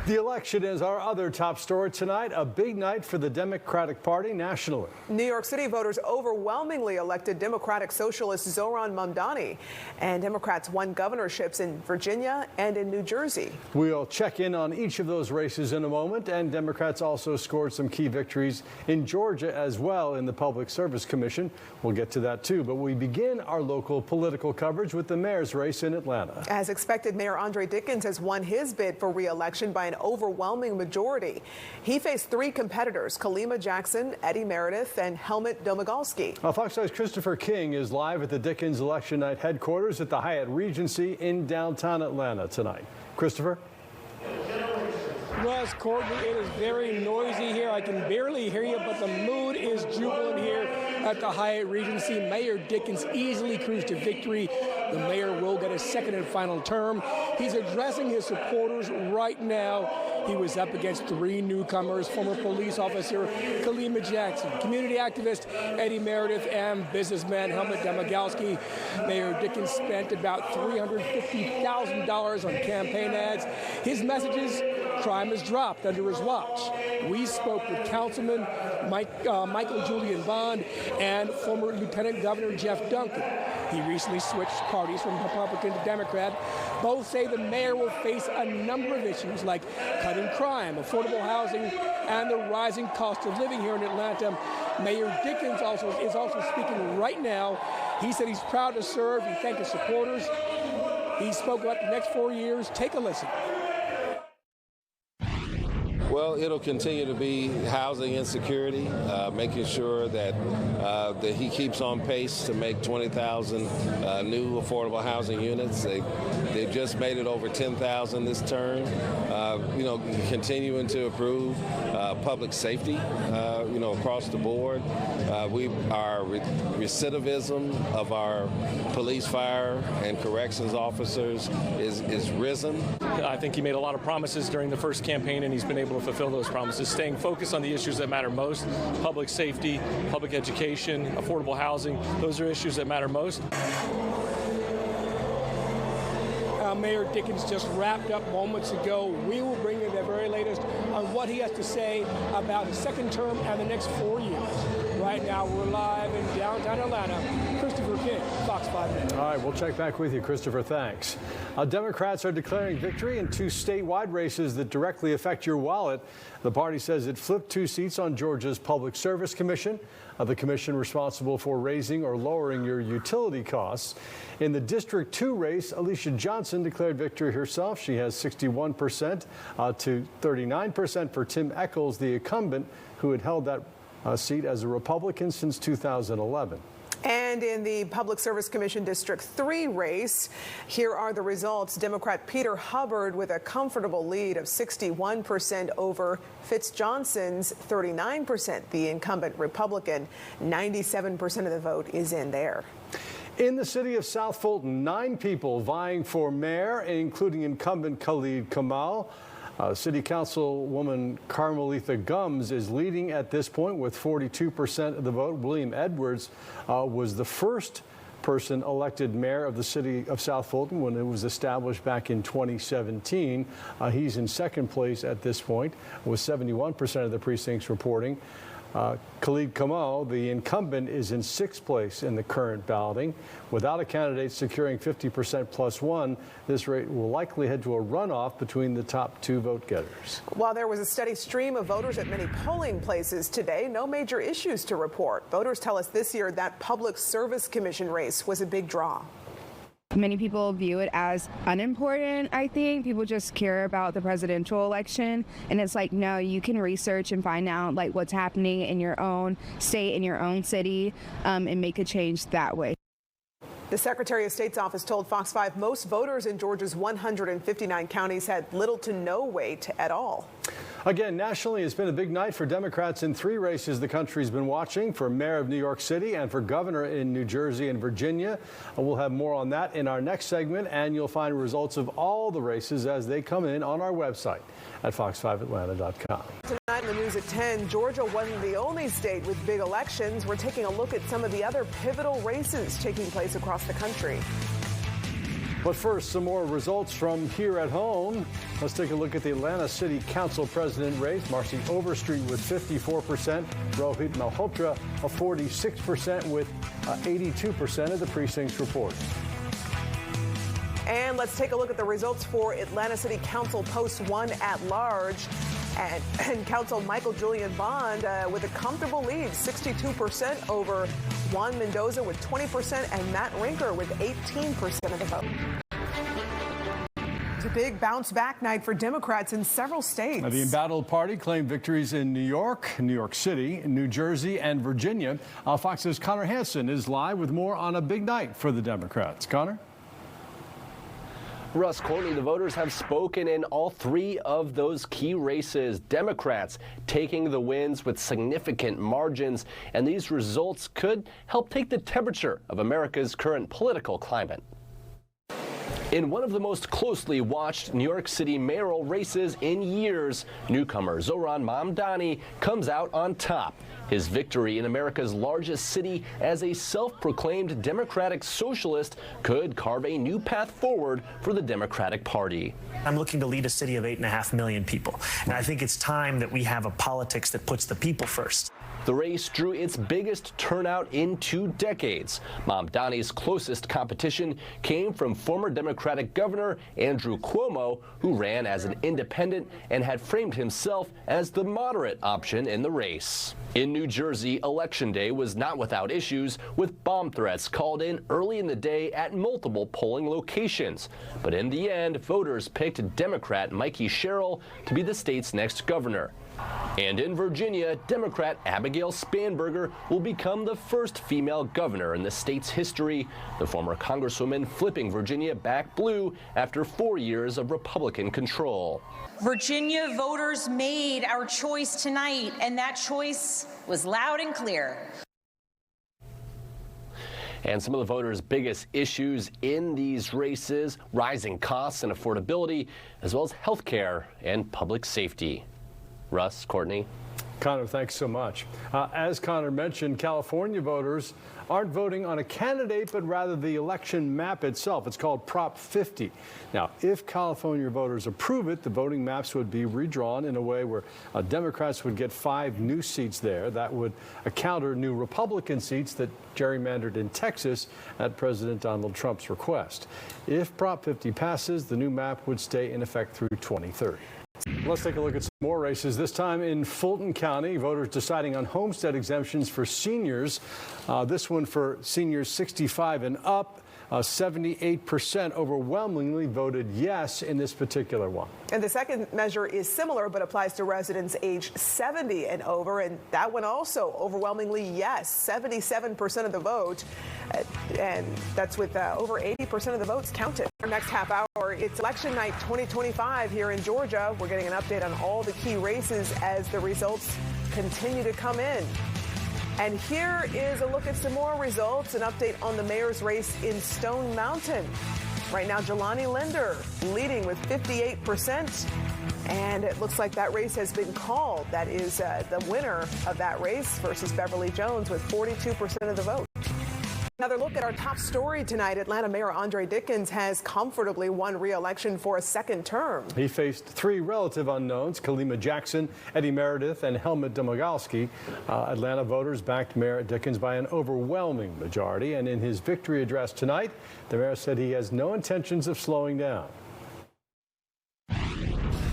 The election is our other top story tonight, a big night for the Democratic Party nationally. New York City voters overwhelmingly elected Democratic Socialist Zohran Mamdani, and Democrats won governorships in Virginia and in New Jersey. We'll check in on each of those races in a moment, and Democrats also scored some key victories in Georgia as well in the Public Service Commission. We'll get to that too, but we begin our local political coverage with the mayor's race in Atlanta. As expected, Mayor Dickens has won his bid for re-election by an overwhelming majority. He faced three competitors: Kalima Jackson, Eddie Meredith, and Helmut Domagalski. Fox 5's Christopher King is live at the Dickens election night headquarters at the Hyatt Regency in downtown Atlanta tonight. Christopher? Russ, Courtney, it is very noisy here. I can barely hear you, but the mood is jubilant here at the Hyatt Regency. Mayor Dickens easily cruised to victory. The mayor will get a second and final term. He's addressing his supporters right now. He was up against three newcomers: former police officer Kalima Jackson, community activist Eddie Meredith, and businessman Helmut Domagalski. Mayor Dickens spent about $350,000 on campaign ads. His messages: crime has dropped under his watch. We spoke with Councilman Michael Julian Bond and former Lieutenant Governor Jeff Duncan. He recently switched parties from Republican to Democrat. Both say the mayor will face a number of issues like cutting crime, affordable housing, and the rising cost of living here in Atlanta. Mayor Dickens is also speaking right now. He said he's proud to serve. He thanked his supporters. He spoke about the next 4 years. Take a listen. Well, it'll continue to be housing insecurity, making sure that he keeps on pace to make 20,000 new affordable housing units. They've just made it over 10,000 this term. Continuing to improve public safety, across the board. Our recidivism of our police, fire, and corrections officers is risen. I think he made a lot of promises during the first campaign, and he's been able to fulfill those promises, staying focused on the issues that matter most: public safety, public education, affordable housing. Those are issues that matter most. Mayor Dickens just wrapped up moments ago. We will bring you the very latest on what he has to say about his second term and the next 4 years. Right now, we're live in downtown Atlanta. Christopher King, Fox 5 News. All right, we'll check back with you, Christopher. Thanks. Democrats are declaring victory in two statewide races that directly affect your wallet. The party says it flipped 2 seats on Georgia's Public Service Commission, the commission responsible for raising or lowering your utility costs. In the District 2 race, Alicia Johnson declared victory herself. She has 61% to 39% for Tim Echols, the incumbent, who had held that seat as a Republican since 2011. And in the Public Service Commission District 3 race, here are the results. Democrat Peter Hubbard with a comfortable lead of 61% over Fitz Johnson's 39%. The incumbent Republican, 97% of the vote is in there. In the city of South Fulton, 9 people vying for mayor, including incumbent Khalid Kamal. City Councilwoman Carmelita Gums is leading at this point with 42% of the vote. William Edwards was the first person elected mayor of the city of South Fulton when it was established back in 2017. He's in second place at this point with 71% of the precincts reporting. Khalid Kamal, the incumbent, is in 6th place in the current balloting. Without a candidate securing 50% plus one, this rate will likely head to a runoff between the top 2 vote getters. While there was a steady stream of voters at many polling places today, no major issues to report. Voters tell us this year that Public Service Commission race was a big draw. Many people view it as unimportant, I think. People just care about the presidential election. And it's like, no, you can research and find out like what's happening in your own state, in your own city, and make a change that way. The Secretary of State's office told Fox 5 most voters in Georgia's 159 counties had little to no weight at all. Again, nationally, it's been a big night for Democrats in 3 races the country's been watching: for mayor of New York City and for governor in New Jersey and Virginia. We'll have more on that in our next segment, and you'll find results of all the races as they come in on our website at fox5atlanta.com. Tonight in the news at 10, Georgia wasn't the only state with big elections. We're taking a look at some of the other pivotal races taking place across the country. But first, some more results from here at home. Let's take a look at the Atlanta City Council President race. Marcy Overstreet with 54%, Rohit Malhotra a 46% with 82% of the precincts reported. And let's take a look at the results for Atlanta City Council Post 1 at large. And Council Michael Julian Bond with a comfortable lead, 62% over Juan Mendoza with 20% and Matt Rinker with 18% of the vote. It's a big bounce back night for Democrats in several states. The embattled party claimed victories in New York, New York City, New Jersey, and Virginia. Fox's Connor Hansen is live with more on a big night for the Democrats. Connor? Russ, Courtney, the voters have spoken in all three of those key races. Democrats taking the wins with significant margins, and these results could help take the temperature of America's current political climate. In one of the most closely watched New York City mayoral races in years, newcomer Zohran Mamdani comes out on top. His victory in America's largest city as a self-proclaimed Democratic socialist could carve a new path forward for the Democratic Party. I'm looking to lead a city of 8.5 million people, and I think it's time that we have a politics that puts the people first. The race drew its biggest turnout in 2 decades. Mamdani's closest competition came from former Democratic Governor Andrew Cuomo, who ran as an independent and had framed himself as the moderate option in the race. In New Jersey, Election Day was not without issues, with bomb threats called in early in the day at multiple polling locations. But in the end, voters picked Democrat Mikey Sherrill to be the state's next governor. And in Virginia, Democrat Abigail Spanberger will become the first female governor in the state's history, the former congresswoman flipping Virginia back blue after 4 years of Republican control. Virginia voters made our choice tonight, and that choice was loud and clear. And some of the voters' biggest issues in these races, rising costs and affordability, as well as health care and public safety. Russ, Courtney. Connor, thanks so much. As Connor mentioned, California voters aren't voting on a candidate, but rather the election map itself. It's called Prop 50. Now, if California voters approve it, the voting maps would be redrawn in a way where Democrats would get 5 new seats there. That would counter new Republican seats that gerrymandered in Texas at President Donald Trump's request. If Prop 50 passes, the new map would stay in effect through 2030. Let's take a look at some more races, this time in Fulton County. Voters deciding on homestead exemptions for seniors. This one for seniors 65 and up. 78% overwhelmingly voted yes in this particular one. And the second measure is similar, but applies to residents aged 70 and over. And that one also overwhelmingly yes, 77% of the vote. And that's with over 80% of the votes counted. Our next half hour, it's election night 2025 here in Georgia. We're getting an update on all the key races as the results continue to come in. And here is a look at some more results, an update on the mayor's race in Stone Mountain. Right now, Jelani Linder leading with 58%. And it looks like that race has been called. That is the winner of that race versus Beverly Jones with 42% of the vote. Another look at our top story tonight. Atlanta Mayor Andre Dickens has comfortably won re-election for a second term. He faced 3 relative unknowns, Kalima Jackson, Eddie Meredith, and Helmut Domagalski. Atlanta voters backed Mayor Dickens by an overwhelming majority. And in his victory address tonight, the mayor said he has no intentions of slowing down.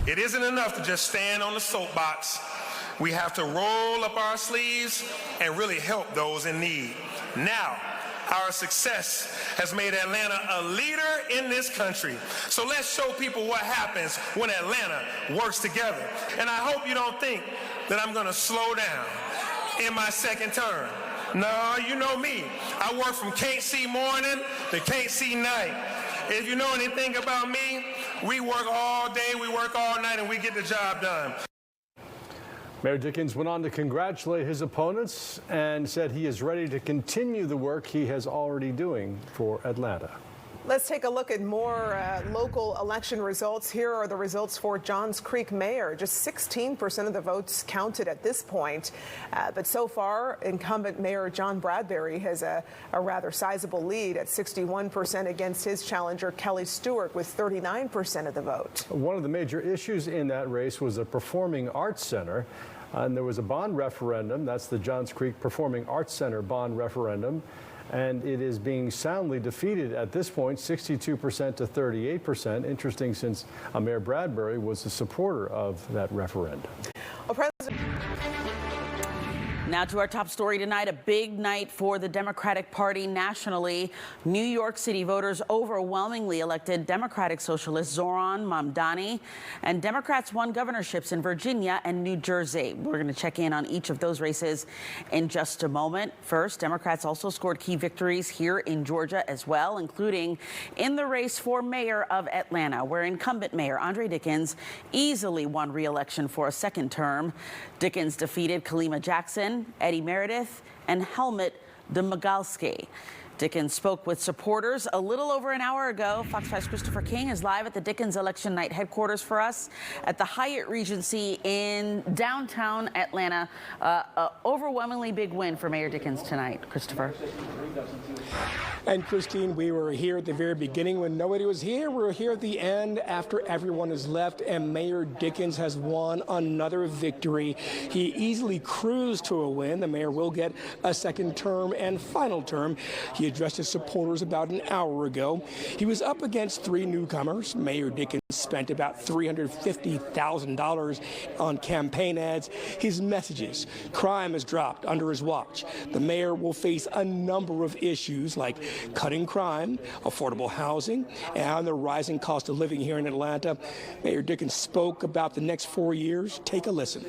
It isn't enough to just stand on the soapbox. We have to roll up our sleeves and really help those in need. Now, our success has made Atlanta a leader in this country. So let's show people what happens when Atlanta works together. And I hope you don't think that I'm going to slow down in my second term. No, you know me. I work from can't see morning to can't see night. If you know anything about me, we work all day, we work all night, and we get the job done. Mayor Dickens went on to congratulate his opponents and said he is ready to continue the work he has already doing for Atlanta. Let's take a look at more local election results. Here are the results for Johns Creek mayor. Just 16% of the votes counted at this point. But so far, incumbent Mayor John Bradbury has a rather sizable lead at 61% against his challenger, Kelly Stewart, with 39% of the vote. One of the major issues in that race was a performing arts center. And there was a bond referendum. That's the Johns Creek Performing Arts Center bond referendum. And it is being soundly defeated at this point, 62% to 38%. Interesting, since Mayor Bradbury was a supporter of that referendum. Well, Now to our top story tonight, a big night for the Democratic Party nationally. New York City voters overwhelmingly elected Democratic Socialist Zoran Mamdani, and Democrats won governorships in Virginia and New Jersey. We're going to check in on each of those races in just a moment. First, Democrats also scored key victories here in Georgia as well, including in the race for mayor of Atlanta, where incumbent Mayor Andre Dickens easily won re-election for a second term. Dickens defeated Kalima Jackson, Eddie Meredith, and Helmut Demagalski. Dickens spoke with supporters a little over an hour ago. Fox 5's Christopher King is live at the Dickens election night headquarters for us at the Hyatt Regency in downtown Atlanta. Overwhelmingly big win for Mayor Dickens tonight. Christopher. And Christine, we were here at the very beginning when nobody was here. We're here at the end after everyone has left, and Mayor Dickens has won another victory. He easily cruised to a win. The mayor will get a second term and final term. He addressed his supporters about an hour ago. He was up against three newcomers. Mayor Dickens spent about $350,000 on campaign ads. His messages: crime has dropped under his watch. The mayor will face a number of issues like cutting crime, affordable housing, and the rising cost of living here in Atlanta. Mayor Dickens spoke about the next 4 years. Take a listen.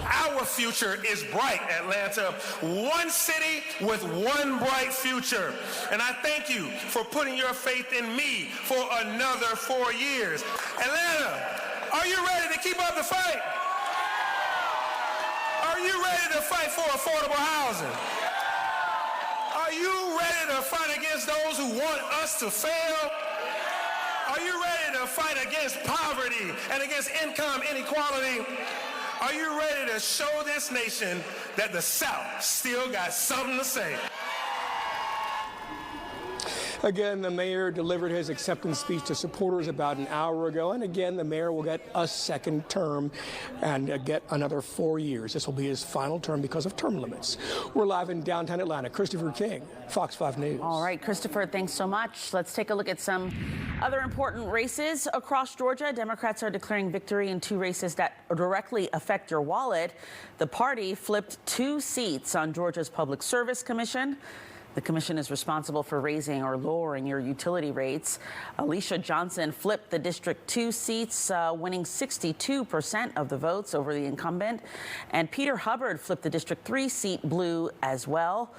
Our future is bright, Atlanta. One city with one bright future. And I thank you for putting your faith in me for another 4 years. Atlanta, are you ready to keep up the fight? Are you ready to fight for affordable housing? Are you ready to fight against those who want us to fail? Are you ready to fight against poverty and against income inequality? Are you ready to show this nation that the South still got something to say? Again, the mayor delivered his acceptance speech to supporters about an hour ago. And again, the mayor will get a second term and get another 4 years. This will be his final term because of term limits. We're live in downtown Atlanta. Christopher King, Fox 5 News. All right, Christopher, thanks so much. Let's take a look at some other important races across Georgia. Democrats are declaring victory in two races that directly affect your wallet. The party flipped 2 seats on Georgia's Public Service Commission. The commission is responsible for raising or lowering your utility rates. Alicia Johnson flipped the District 2 seats, winning 62% of the votes over the incumbent. And Peter Hubbard flipped the District 3 seat blue as well,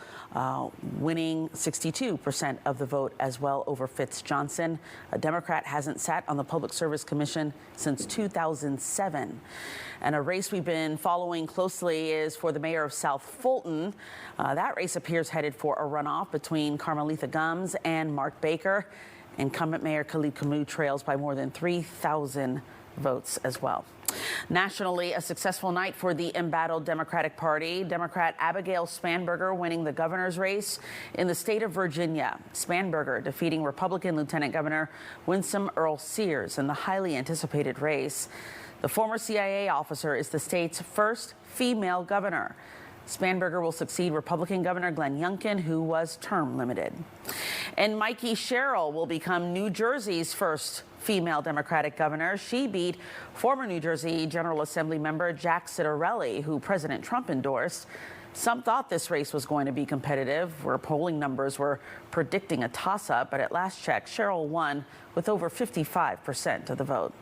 winning 62% of the vote as well over Fitz Johnson. A Democrat hasn't sat on the Public Service Commission since 2007. And a race we've been following closely is for the mayor of South Fulton. That race appears headed for a runoff between Carmelita Gums and Mark Baker. Incumbent Mayor Khalid Camus trails by more than 3,000 votes as well. Nationally, a successful night for the embattled Democratic Party. Democrat Abigail Spanberger winning the governor's race in the state of Virginia. Spanberger defeating Republican Lieutenant Governor Winsome Earl Sears in the highly anticipated race. The former CIA officer is the state's first female governor. Spanberger will succeed Republican Governor Glenn Youngkin, who was term limited. And Mikey Sherrill will become New Jersey's first female Democratic governor. She beat former New Jersey General Assembly member Jack Ciattarelli, who President Trump endorsed. Some thought this race was going to be competitive, where polling numbers were predicting a toss-up, but at last check, Sherrill won with over 55% of the vote.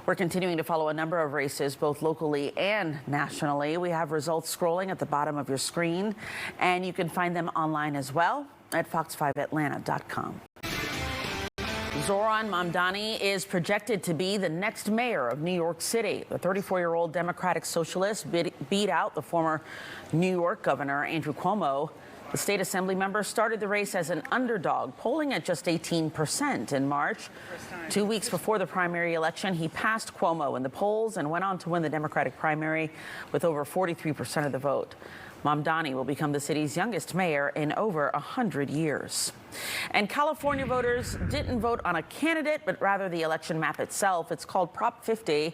We're continuing to follow a number of races, both locally and nationally. We have results scrolling at the bottom of your screen, and you can find them online as well at fox5atlanta.com. Zoran Mamdani is projected to be the next mayor of New York City. The 34-year-old Democratic Socialist beat out the former New York Governor Andrew Cuomo The state assembly member started the race as an underdog, polling at just 18% in March. 2 weeks before the primary election, he passed Cuomo in the polls and went on to win the Democratic primary with over 43% of the vote. Mamdani will become the city's youngest mayor in over 100 years. And California voters didn't vote on a candidate, but rather the election map itself. It's called Prop 50.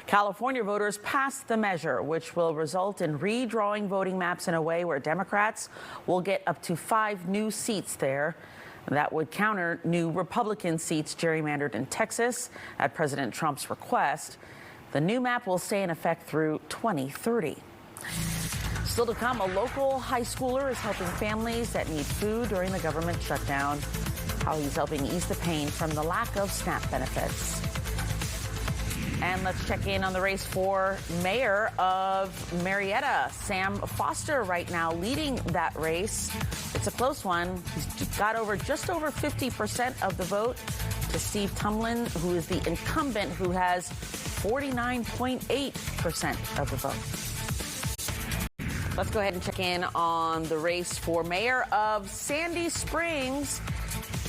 California voters passed the measure, which will result in redrawing voting maps in a way where Democrats will get up to 5 new seats there. That would counter new Republican seats gerrymandered in Texas at President Trump's request. The new map will stay in effect through 2030. Still to come, a local high schooler is helping families that need food during the government shutdown. How he's helping ease the pain from the lack of SNAP benefits. And let's check in on the race for mayor of Marietta. Sam Foster right now leading that race. It's a close one. He's got just over 50% of the vote to Steve Tumlin, who is the incumbent, who has 49.8% of the vote. Let's go ahead and check in on the race for mayor of Sandy Springs.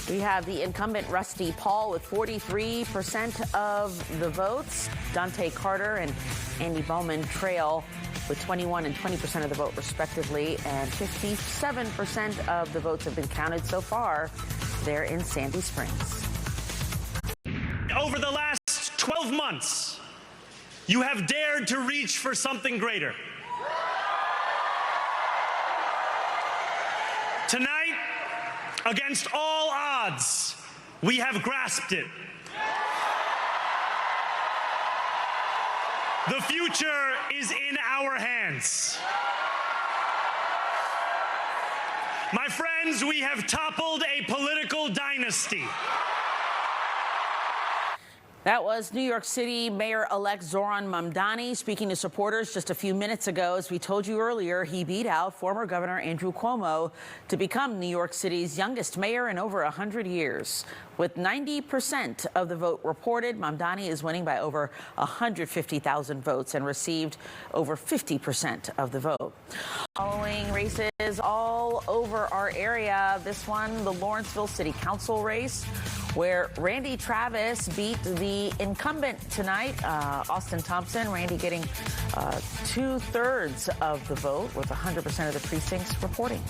We have the incumbent Rusty Paul with 43% of the votes. Dante Carter and Andy Bowman trail with 21 and 20% of the vote respectively, and 57% of the votes have been counted so far there in Sandy Springs. Over the last 12 months, you have dared to reach for something greater. Tonight, against all odds, we have grasped it. The future is in our hands. My friends, we have toppled a political dynasty. That was New York City Mayor-elect Zohran Mamdani speaking to supporters just a few minutes ago. As we told you earlier, he beat out former Governor Andrew Cuomo to become New York City's youngest mayor in over 100 years. With 90% of the vote reported, Mamdani is winning by over 150,000 votes and received over 50% of the vote. Following races all over our area, this one, the Lawrenceville City Council race, where Randy Travis beat the incumbent tonight, Austin Thompson. Randy getting 2/3 of the vote with 100% of the precincts reporting.